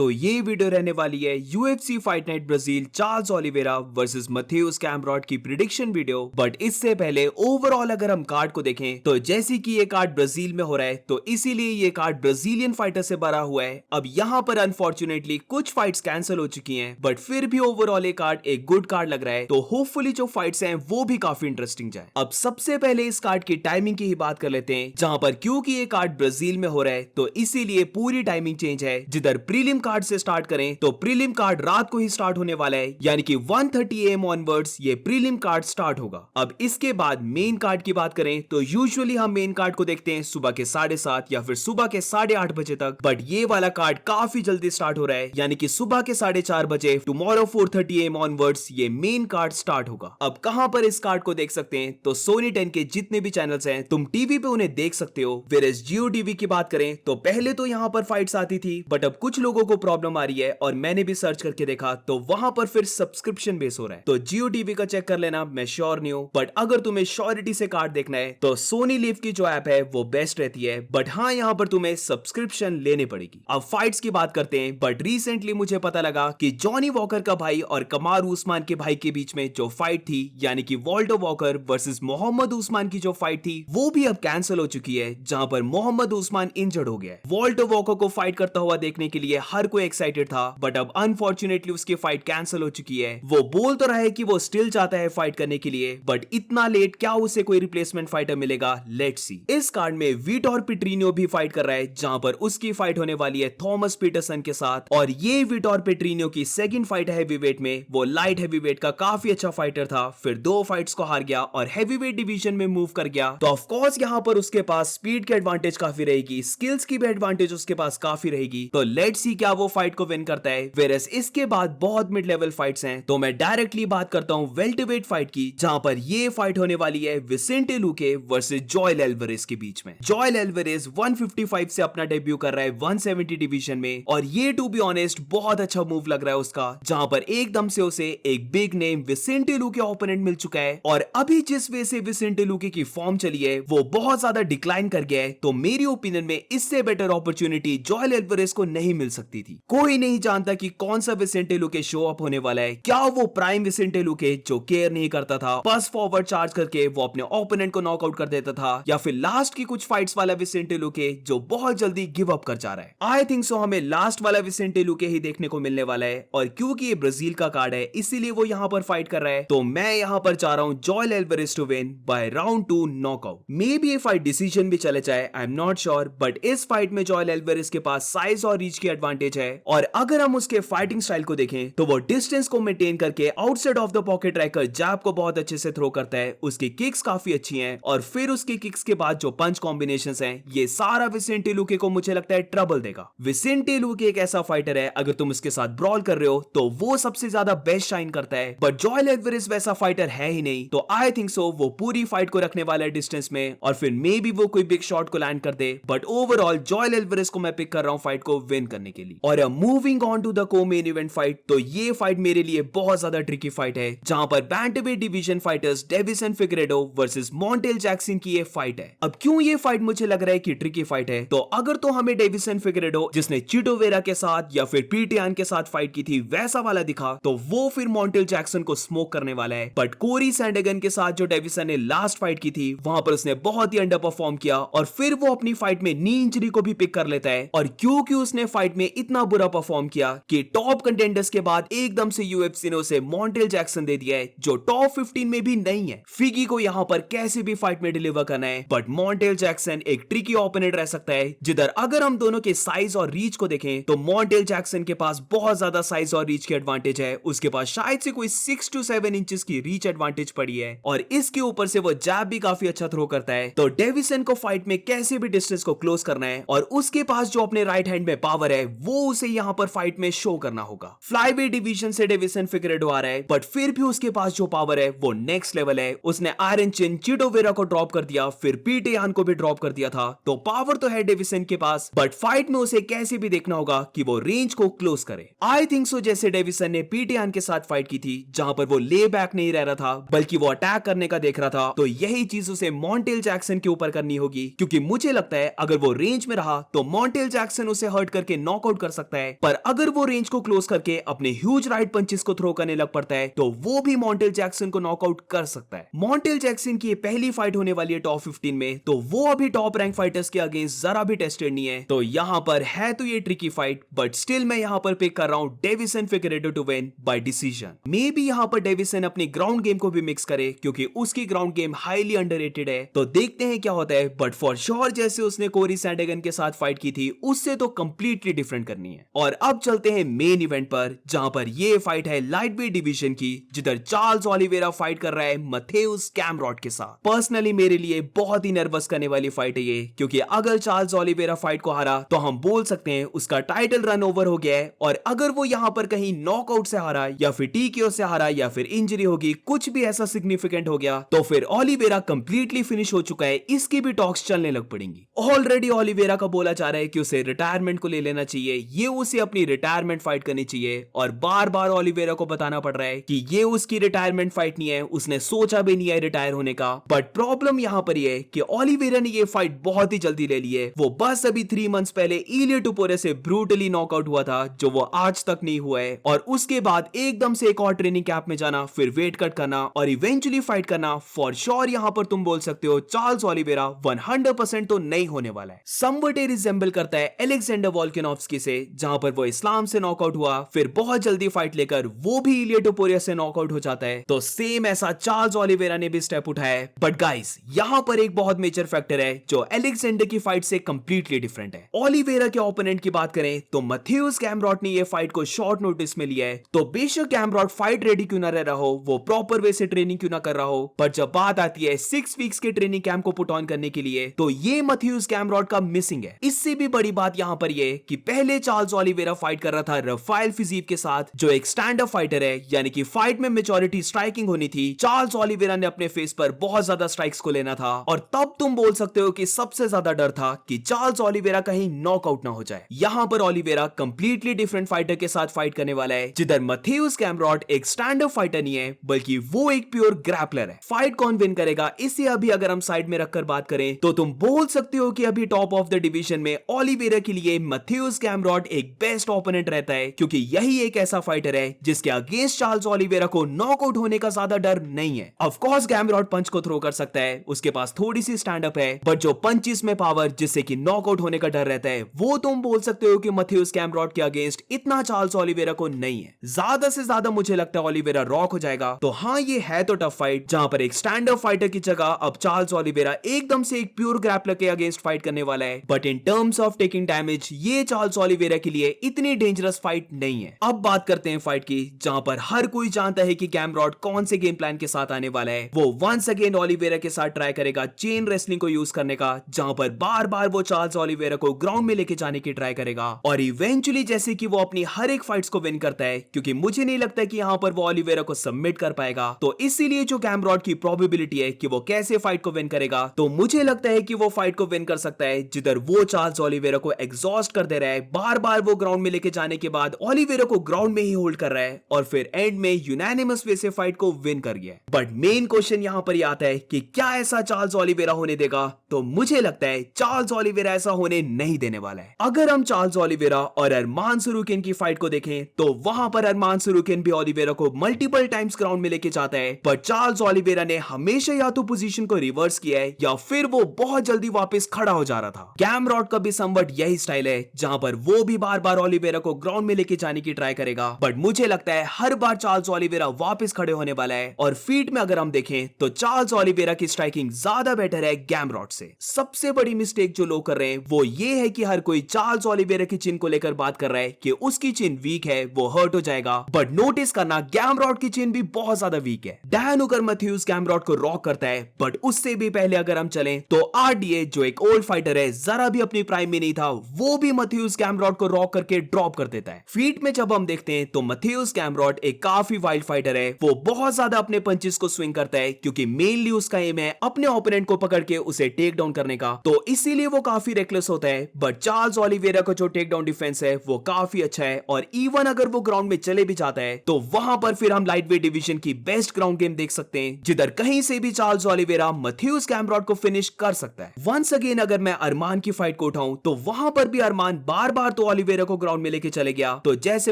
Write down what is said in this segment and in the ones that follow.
तो ये वीडियो रहने वाली है UFC fight night Brazil Charles Oliveira versus Mateus Gamrot की प्रिडिक्शन वीडियो। बट इससे पहले ओवरऑल अगर हम कार्ड को देखें तो जैसे कि ये कार्ड ब्राजील में हो रहा है तो इसीलिए ये कार्ड ब्राजीलियन फाइटर से भरा हुआ है। अब यहाँ पर अनफॉर्चुनेटली कुछ फाइट्स कैंसिल हो चुकी हैं, बट फिर भी ओवरऑल ये कार्ड एक गुड कार्ड लग रहा है, तो होपफुली जो फाइट्स हैं वो भी काफी इंटरेस्टिंग जाए। अब सबसे पहले इस कार्ड की टाइमिंग की ही बात कर लेते हैं, जहां पर क्योंकि ये कार्ड ब्राजील में हो रहा है तो इसीलिए पूरी टाइमिंग चेंज है। जिधर प्रीलिम कार्ड से स्टार्ट करें तो प्रीलिम कार्ड रात को ही स्टार्ट होने वाला है, यानी कि 1:30 AM ऑनवर्ड्स ये प्रीलिम कार्ड स्टार्ट होगा। अब इसके बाद मेन कार्ड की बात करें तो यूजुअली हम मेन कार्ड को देखते हैं सुबह के 7:30 या फिर सुबह के 8:30 बजे तक, बट ये वाला कार्ड काफी जल्दी स्टार्ट हो रहा है, यानी कि सुबह के 4:30 बजे टुमारो 4:30 AM ऑनवर्ड्स ये मेन कार्ड स्टार्ट होगा। अब कहां पर इस कार्ड को देख सकते हैं तो सोनी 10 के जितने भी चैनल्स हैं तुम टीवी पे उन्हें देख सकते हो। वेरएस जियो टीवी की बात करें तो पहले तो यहां पर फाइट्स आती थी, बट अब कुछ लोगों को प्रॉब्लम आ रही है और मैंने भी सर्च करके देखा तो वहां पर फिर सब्सक्रिप्शन बेस हो रहा है। तो जियो टीवी का चेक कर लेना, मैं श्योर नहीं हूं, बट अगर तुम्हें श्योरिटी से कार्ड देखना है तो सोनी लिव की जो ऐप है वो बेस्ट रहती है, बट हाँ यहां पर तुम्हें सब्सक्रिप्शन लेनी पड़ेगी। अब फाइट्स की बात करते हैं, बट रिसेंटली मुझे पता लगा कि जॉनी वॉकर का भाई और कमारू उस्मान के भाई के बीच में जो फाइट थी, यानी कि Walter Walker versus Mohammad Usman की जो फाइट थी वो भी अब कैंसिल हो चुकी है, जहां पर मोहम्मद उस्मान इंजर्ड हो गया है। वॉल्टर वॉकर को फाइट करता हुआ देखने के लिए हर कोई एक्साइटेड था, बट अब अनफॉर्चुनेटली उसकी फाइट कैंसिल हो चुकी है। वो बोल तो रहा है कि वो स्टिल चाहता है फाइट करने के लिए, बट इतना लेट क्या उसे कोई रिप्लेसमेंट फाइटर मिलेगा, लेट्स सी। इस कार्ड में विटोर पेट्रिनो भी फाइट कर रहा है, जहां पर उसकी फाइट होने वाली है थॉमस पीटरसन के साथ, और ये विटोर पेट्रिनो की सेकंड फाइट है हैवीवेट में। वो लाइट हैवीवेट का काफी अच्छा फाइटर था, फिर 2 फाइट्स को हार गया और हैवीवेट डिवीजन में मूव कर गया, तो ऑफ कोर्स यहां पर उसके पास स्पीड की एडवांटेज काफी रहेगी, स्किल्स की भी एडवांटेज उसके पास काफी रहेगी। तो लेट्स सी क्या वो फाइट को विन करता है। वेरएस इसके बाद बहुत मिड लेवल फाइट्स हैं, तो मैं डायरेक्टली बात करता हूं वेल्टरवेट फाइट की, जहां पर ये फाइट होने वाली है विसेंटे लुके वर्सेस जोएल एल्वारेज के बीच में। जोएल एल्वारेज 155 से अपना डेब्यू कर रहा है 170 डिवीजन में, और ये टू बी ऑनेस्ट बहुत अच्छा मूव लग रहा है उसका, जहां पर एकदम से उसे एक बिग नेम विसेंटे लुके ओपोनेंट मिल चुका है, और अभी जिस वे से विसेंटे लुके की फॉर्म चली है वो बहुत ज्यादा डिक्लाइन कर गया है, तो मेरी ओपिनियन में इससे बेटर अपॉर्चुनिटी जोएल एल्वारेज को नहीं मिल सकती थी। कोई नहीं जानता कि कौन सा विसेंटे लुके शो अप होने वाला है, क्या वो प्राइम विसेंटे लुके जो केयर नहीं करता था, बस फॉरवर्ड चार्ज करके वो अपने ओपोनेंट को नॉकआउट कर देता था, या फिर लास्ट की कुछ फाइट्स वाला विसेंटे लुके जो बहुत जल्दी गिव अप कर जा रहा है। आई थिंक सो हमें लास्ट वाला विसेंटे लुके ही देखने को मिलने वाला है, और क्योंकि ये ब्राजील का कार्ड है इसीलिए वो यहाँ पर फाइट कर रहा है, तो मैं यहाँ पर चाह रहा हूँ Joel Alvarez to win by round 2 knockout. May be ये फाइट डिसीजन भी चले जाए, I am not sure, but इस फाइट में जोएल एल्वारेज के पास साइज और रीच की एडवांटेज है, और अगर हम उसके फाइटिंग स्टाइल को देखें तो वो डिस्टेंस को मेंटेन करके आउटसाइड ऑफ द पॉकेट रहकर जैब को बहुत अच्छे से थ्रो करता है, उसकी किक्स काफी अच्छी हैं, और फिर उसकी किक्स के बाद जो पंच कॉम्बिनेशंस हैं ये सारा विसेंटे लुके को मुझे लगता है ट्रबल देगा। विसेंटे लुके एक ऐसा फाइटर है अगर तुम उसके साथ ब्रॉल कर रहे हो तो वो सबसे ज्यादा बेस्ट शाइन करता है, बट जोएल एल्वारेज वैसा फाइटर है ही नहीं, तो आई थिंक सो वो पूरी फाइट को रखने वाला है डिस्टेंस में, और फिर मे बी वो कोई बिग शॉट को लैंड कर दे, बट ओवरऑल जोएल एल्वारेज को मैं पिक कर रहा हूं फाइट को विन करने के लिए। और मूविंग ऑन टू द को मेन इवेंट फाइट, तो ये फाइट मेरे लिए बहुत ज्यादा ट्रिकी फाइट है, जहां पर bantamweight division fighters Davison Figueiredo versus Montel Jackson की ये फाइट है। अब क्यों ये फाइट मुझे लग रहा है कि ट्रिकी फाइट है, तो अगर तो हमें डेविसन फिगरेडो जिसने चिटो वेरा के साथ या फिर पीटीआन के साथ फाइट की थी वैसा वाला दिखा, तो वो फिर मॉन्टेल जैक्सन को स्मोक करने वाला है, बट कोरी सैंडगन के साथ जो डेविसन ने लास्ट फाइट की थी वहां पर उसने बहुत ही अंडर परफॉर्म किया, और फिर वो अपनी फाइट में नी इंजरी को भी पिक कर लेता है, और क्योंकि उसने फाइट में इतना बुरा परफॉर्म किया कि टॉप कंटेंडर्स के बाद एकदम से यूएफसी ने उसे मॉन्टेल जैक्सन दे दिया है जो टॉप 15 में भी नहीं है। फिगी को यहां पर कैसे भी फाइट में डिलीवर करना है, बट मॉन्टेल जैक्सन एक ट्रिकी ओपोनेंट रह सकता है, जिधर अगर हम दोनों के साइज और रीच को देखें तो मॉन्टेल जैक्सन के पास बहुत ज्यादा साइज और रीच की एडवांटेज है, उसके पास शायद से कोई 6 to 7 इंचेस की रीच एडवांटेज पड़ी है, और इसके ऊपर से वो जैब भी काफी अच्छा थ्रो करता है, तो डेविसन को फाइट में कैसे भी डिस्टेंस को क्लोज करना है, और उसके पास जो अपने राइट हैंड में पावर है वो उसे यहाँ पर फाइट में शो करना होगा। फ्लाईवेट डिवीजन से डेविसन फिगरेडो आ रहा है, बट फिर भी उसके पास जो पावर है वो नेक्स्ट लेवल है, उसने आयरन चिन चिटो वेरा को ड्रॉप कर दिया, फिर पीटीआन को भी ड्रॉप कर दिया था, तो पावर तो है डेविसन के पास, बट फाइट में उसे कैसे भी देखना होगा कि वो रेंज को क्लोज करे। आई थिंक सो जैसे डेविसन ने पीटीआन के साथ फाइट की थी जहां पर वो ले बैक नहीं रह रहा था बल्कि वो अटैक करने का देख रहा था, तो यही चीज उसे मॉन्टेल जैक्सन के ऊपर करनी होगी, क्योंकि मुझे लगता है अगर वो रेंज में रहा तो मॉन्टेल जैक्सन उसे हर्ट करके नॉकआउट कर सकता है, पर अगर वो रेंज को क्लोज करके अपने ह्यूज राइट पंचेस को थ्रो करने लग पड़ता है तो वो भी मॉन्टेल जैक्सन को नॉकआउट कर सकता है। मॉन्टेल जैक्सन की ये पहली फाइट होने वाली है टॉप 15 में, तो वो अभी टॉप रैंक फाइटर्स के अगेंस्ट जरा भी टेस्टेड नहीं है, तो यहां पर है तो ये ट्रिकी फाइट, बट स्टिल मैं यहां पर पिक कर रहा हूं Deiveson Figueiredo to win by decision. May be यहां पर डेविसन अपनी ग्राउंड गेम को भी मिक्स करे क्योंकि उसकी ग्राउंड गेम हाईली अंडररेटेड है, तो देखते हैं क्या होता है, बट फॉर श्योर जैसे उसने कोरी सैंडगन के साथ फाइट की थी उससे तो कंप्लीटली डिफरेंट करनी है। और अब चलते हैं मेन इवेंट पर, जहां पर ये फाइट है लाइट वेट डिवीजन की, जिधर चार्ल्स ओलिवेरा फाइट कर रहा है मथेउस कैमरॉट के साथ। पर्सनली मेरे लिए बहुत ही नर्वस करने वाली फाइट है ये, क्योंकि अगर चार्ल्स ओलिवेरा फाइट को हारा तो हम बोल सकते हैं उसका टाइटल रन ओवर हो गया है, और अगर वो यहां पर कहीं नॉकआउट से हारा या फिर टीकेओ से हारा या फिर इंजरी होगी, कुछ भी ऐसा सिग्निफिकेंट हो गया, तो फिर ओलिवेरा कंप्लीटली फिनिश हो चुका है, इसकी भी टॉक्स चलने लग पड़ेंगी। ऑलरेडी ओलिवेरा का बोला जा रहा है कि उसे रिटायरमेंट को ले लेना चाहिए, ये उसे अपनी रिटायरमेंट फाइट करनी चाहिए, और बार बार ओलिवेरा को बताना पड़ रहा है कि ये उसकी रिटायरमेंट फाइट नहीं है, उसने सोचा भी नहीं है रिटायर होने का। बट प्रॉब्लम यहां पर ये है कि ओलिवेरा ने ये फाइट बहुत ही जल्दी ले ली है, वो बस अभी 3 मंथ्स पहले इलियो टुपोरे से ब्रूटली नॉकआउट हुआ था, जो वो आज तक नहीं हुआ है, और उसके बाद एकदम से एक और ट्रेनिंग कैंप में जाना, फिर वेट कट करना और इवेंचुअली फाइट करना। फॉर श्योर यहां पर तुम बोल सकते हो चार्ल्स ओलिवेरा 100% तो नहीं होने वाला है। समवट रिजेंबल करता है अलेक्जेंडर वोल्कानोव्स्की से, जहां पर वो इस्लाम से नॉकआउट हुआ, फिर बहुत जल्दी फाइट लेकर वो भी इलियो टुपोरे से नॉकआउट हो जाता है, तो सेम ऐसा चार्ल्स ओलिवेरा ने भी स्टेप उठाया है। बट गाइस यहां पर एक बहुत मेजर फैक्टर है जो अलेक्जेंडर की फाइट से कंप्लीटली डिफरेंट है। ओलिवेरा के ओपोनेंट की बात करें तो मथेउस कैमरॉट ने ये फाइट को शॉर्ट नोटिस में लिया है, तो बेशक कैमरॉट फाइट रेडी क्यों ना रह रहा हो, वो प्रॉपर वे से ट्रेनिंग क्यों ना कर रहा हो, पर जब बात आती है 6 वीक्स के ट्रेनिंग कैंप को पुट ऑन करने के लिए, तो ये मथेउस कैमरॉट का मिसिंग है। इससे भी बड़ी बात यहां पर ये कि पहले चार्ल्स ओलिवेरा फाइट कर रहा था रफाइल फिजीव के साथ, जो एक स्टैंड अप फाइटर है, यानी कि फाइट में मेजॉरिटी स्ट्राइकिंग होनी थी। चार्ल्स ओलिवेरा ने अपने फेस पर बहुत ज्यादा स्ट्राइक्स को लेना था, और तब तुम बोल सकते हो कि सबसे ज्यादा डर था कि चार्ल्स ओलिवेरा कहीं नॉकआउट ना हो जाए। यहां पर ओलिवेरा कंप्लीटली डिफरेंट फाइटर के साथ फाइट करने वाला है, जिधर मथेउस कैमरॉट एक स्टैंड अप फाइटर नहीं है, बल्कि वो एक प्योर ग्रैपलर है। फाइट कौन विन करेगा इसे अभी अगर हम साइड में रखकर बात करें, तो तुम बोल सकते हो कि अभी टॉप ऑफ द डिवीजन में ओलिवेरा के लिए मथेउस कैमरॉट एक बेस्ट ओपोनेंट रहता है, क्योंकि यही एक ऐसा फाइटर है जिसके अगेंस्ट चार्ल्स ओलिवेरा को नॉकआउट होने का ज्यादा डर नहीं है। ऑफ कोर्स कैमरॉट पंच को थ्रो कर सकता है, उसके पास थोड़ी सी स्टैंड अप है, बट जो पंचेस में पावर जिससे कि नॉकआउट होने का डर रहता है, वो तुम बोल सकते हो कि मथेउस कैमरॉट के अगेंस्ट इतना चार्ल्स ओलिवेरा को नहीं है। ज्यादा से ज्यादा मुझे लगता है ओलिवेरा रॉक हो जाएगा। तो हाँ, ये है तो टफ फाइट, जहां पर एक स्टैंड अप फाइटर की जगह अब चार्ल्स ओलिवेरा एकदम से एक प्योर ग्रैपलर के अगेंस्ट फाइट करने वाला है, but in terms of taking damage ये चार्ल्स ओलिवेरा के लिए इतनी डेंजरस फाइट नहीं है। अब बात करते हैं फाइट की, जहां पर हर कोई जानता है कि कैमरॉट कौन से गेम प्लान के साथ आने वाला है। वो वंस अगेन ओलिवेरा के साथ ट्राई करेगा चेन रेसलिंग को यूज करने का, जहां पर बार बार वो चार्ल्स ओलिवेरा को ग्राउंड में लेके जाने की ट्राई करेगा, और इवेंचुअली जैसे कि वो अपनी हर एक फाइट्स को विन करता है, क्योंकि मुझे नहीं लगता कि यहां पर वो ओलिवेरा को सबमिट कर पाएगा। तो इसीलिए जो कैमरॉट की प्रोबेबिलिटी है कि वो कैसे फाइट को विन करेगा, तो मुझे लगता है कि वो फाइट को विन कर सकता है जिधर वो चार्ल्स ओलिवेरा को एग्जॉस्ट कर दे रहा है, बार बार वो ग्राउंड में लेके जाने के बाद ओलिवेरा को ग्राउंड में ही होल्ड कर रहा है, और फिर एंड में यूनानिमस वे से फाइट को विन कर गया। बट मेन क्वेश्चन यहां पर आता है कि क्या ऐसा चार्ल्स ओलिवेरा होने देगा, तो मुझे लगता है चार्ल्स ओलिवेरा ऐसा होने नहीं देने वाला है। अगर हम चार्ल्स ओलिवेरा और अरमान सरूकिन की फाइट को देखें, तो वहां पर अरमान सरूकिन भी ओलिवेरा को मल्टीपल टाइम्स ग्राउंड में लेके जाता है, पर चार्ल्स ओलिवेरा ने हमेशा या तो पोजीशन को रिवर्स किया है या फिर वो बहुत जल्दी वापस खड़ा हो जा रहा था। कैमरॉट का भी समवट यही स्टाइल है, जहां पर वो भी बार बार ओलिवेरा को ग्राउंड में लेके जाने की ट्राई करेगा, बट मुझे लगता है हर बार चार्ल्स ओलिवेरा वापस खड़े होने वाला है। और फीट में अगर हम देखें तो चार्ल्स ओलिवेरा की स्ट्राइकिंग ज्यादा बेटर है कैमरॉट से। सबसे बड़ी मिस्टेक जो लोग कर रहे हैं वो ये है कि हर कोई चार्ल्स ओलिवेरा की चिन को लेकर बात कर रहा है कि उसकी चिन वीक है, वो हर्ट हो जाएगा, बट नोटिस करना कैमरॉट की चिन भी बहुत ज्यादा वीक है। डैन हुकर मैथ्यूज कैमरॉट को रॉक करता है, बट उससे भी पहले अगर हम चलें तो आरडीए जो एक ओल्ड फाइटर है, जरा भी अपनी प्राइम में नहीं था, वो भी मैथ्यूज कैमरॉट को रॉक करके ड्रॉप कर देता है। फीट में जब हम देखते हैं तो मैथ्यूज कैमरॉट एक काफी वाइल्ड फाइटर है, वो बहुत ज्यादा अपने पंचेस को स्विंग करता है, क्योंकि मेनली उसका एम है अपने ओपोनेंट को पकड़ के उसे टेक डाउन करने का, तो इसीलिए वो काफी रेकलेस होता है। बट चार्ल्स ओलिवेरा का जो टेक डाउन डिफेंस है वो काफी अच्छा है, और इवन अगर वो ग्राउंड में चले भी जाता है तो वहां पर फिर हम लाइट वेट डिवीजन की बेस्ट ग्राउंड गेम देख सकते हैं, जिधर कहीं से भी चार्ल्स ओलिवेरा मैथ्यूज कैमरॉट को फिनिश कर सकता है। वंस अगेन अगर मैं अरमान की फाइट को उठाऊं तो वहां पर भी अरमान बार बार बार तो ओलिवेरा को ग्राउंड में लेके चले गया। तो जैसे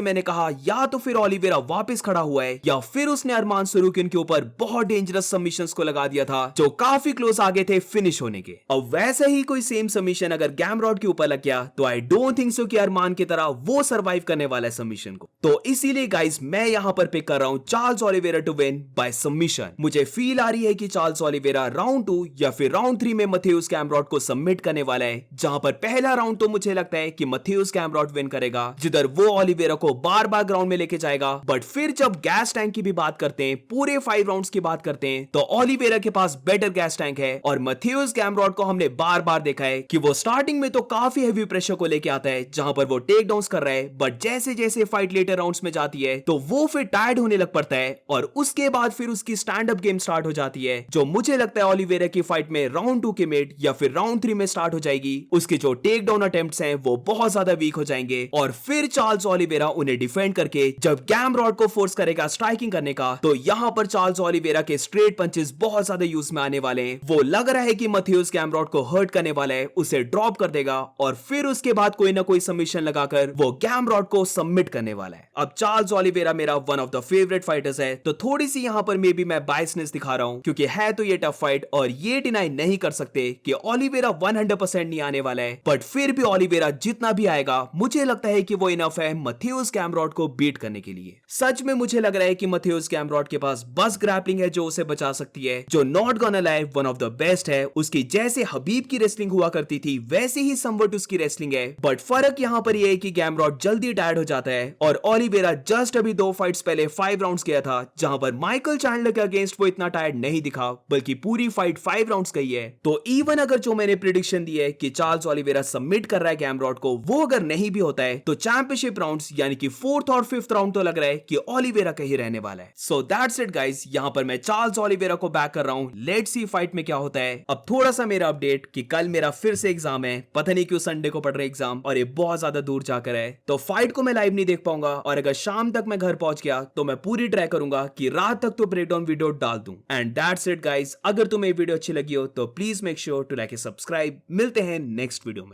मैंने कहा, या तो फिर ओलिवेरा वापस खड़ा हुआ है या फिर उसने अरमान सरूकिन के ऊपर बहुत डेंजरस सबमिशंस को लगा दिया था जो काफी क्लोज आगे थे फिनिश होने के। अब वैसे ही कोई सेम सबमिशन अगर गैमरॉड के ऊपर लग गया तो आई डोंट थिंक सो कि अरमान की तरह वो सर्वाइव करने वाला है सबमिशन को। तो इसीलिए गाइस मैं यहां पर पिक कर रहा हूं Charles Oliveira to win by submission. मुझे फील आ रही है कि चार्ल्स ओलिवेरा राउंड 2 या फिर राउंड 3 में मथेउस गैमरॉड को सबमिट करने वाला है, जहां पर पहला राउंड तो मुझे लगता है कि मथेउस गैमरॉड विन करेगा, जिधर वो ओलिवेरा को बार बार ग्राउंड में लेके जाएगा। बट फिर जब गैस टैंक की भी बात करते हैं, पूरे 5 राउंड्स की बात करते हैं, तो ओलिवेरा के पास बेटर गैस टैंक है। और मथेउस गैमरॉड को हमने बार बार देखा है कि वो स्टार्टिंग में तो काफी हेवी प्रेशर को लेके आता है, जहां पर वो टेक डाउन्स कर रहा है, बट जैसे जैसे फाइट लेटर राउंड्स में जाती है तो वो फिर टायर्ड होने लग पड़ता है और उसके बाद फिर उसकी स्टैंड अप गेम स्टार्ट हो जाती है, जो मुझे लगता है ओलिवेरा की फाइट में राउंड 2 के मिड या फिर राउंड 3 में स्टार्ट हो जाएगी। उसके जो टेक डाउन अटेम्प्ट्स हैं वो बहुत ज्यादा वीक हो जाएंगे और फिर चार्ल्स ओलिवेरा उन्हें डिफेंड करके जब गैमरॉड को फोर्स करेगा स्ट्राइकिंग करने का, तो यहां पर चार्ल्स ओलिवेरा के स्ट्रेट पंचेस बहुत ज्यादा यूज में आने वाले हैं। वो लग रहा है कि मथेउस गैमरॉड को हर्ट करने वाला है, उसे ड्रॉप कर देगा और फिर उसके बाद कोई ना कोई सबमिशन लगाकर वो गैमरॉड को सबमिट करने वाला है। अब चार्ल्स ओलिवेरा मेरा one of the favourite fighters है, तो थोड़ी सी यहां पर मे बी मैं बायसनेस दिखा रहा हूं, क्योंकि है तो ये टफ फाइट और ये डिनाई नहीं कर सकते कि ओलिवेरा 100% नहीं आने वाला है। बट फिर भी ओलिवेरा जितना भी आएगा मुझे लगता है कि वो इनफ है मथेउस गैमरॉड को बीट करने के लिए। सच में मुझे लग रहा है कि मथेउस गैमरॉड के पास बस ग्रैपलिंग है जो उसे बचा सकती है, जो not gonna lie one of the best है। उसकी जैसे हबीब की रेसलिंग हुआ करती थी वैसे ही समवट उसकी रेसलिंग है। बट फर्क यहां पर यह है कि गैमरॉड जल्दी टायर्ड हो जाता है और ओलिवेरा जस्ट अभी 2 फाइट्स पहले 5 राउंड्स गया था, जहां पर माइकल चैंडलर के अगेंस्ट वो इतना टायर्ड नहीं दिखा, बल्कि पूरी फाइट 5 राउंड्स गई है। तो इवन अगर जो मैंने प्रेडिक्शन दी है कि चार्ल्स ओलिवेरा सबमिट कर रहा है गैमरॉड को, वो अगर नहीं भी होता है तो चैंपियनशिप राउंड्स यानी कि 4th और 5th राउंड तो लग रहा है कि ओलिवेरा का ही रहने वाला है। सो दैट्स इट गाइस, यहां पर मैं चार्ल्स ओलिवेरा को बैक कर रहा हूं। लेट्स सी फाइट में क्या होता है। अब थोड़ा सा मेरा अपडेट कि कल मेरा फिर से एग्जाम है, पता नहीं क्यों संडे को पढ़ रहे एग्जाम, और ये बहुत ज्यादा दूर जाकर है, तो फाइट को मैं लाइव नहीं देख पाऊंगा। और अगर शाम तक मैं घर पहुंच गया तो मैं पूरी ट्राई करूंगा कि रात तक तो ब्रेकडाउन वीडियो डाल दूं। एंड दैट्स इट गाइस, अगर तुम्हें वीडियो अच्छी लगी हो तो please make sure to like and subscribe. मिलते हैं नेक्स्ट वीडियो में।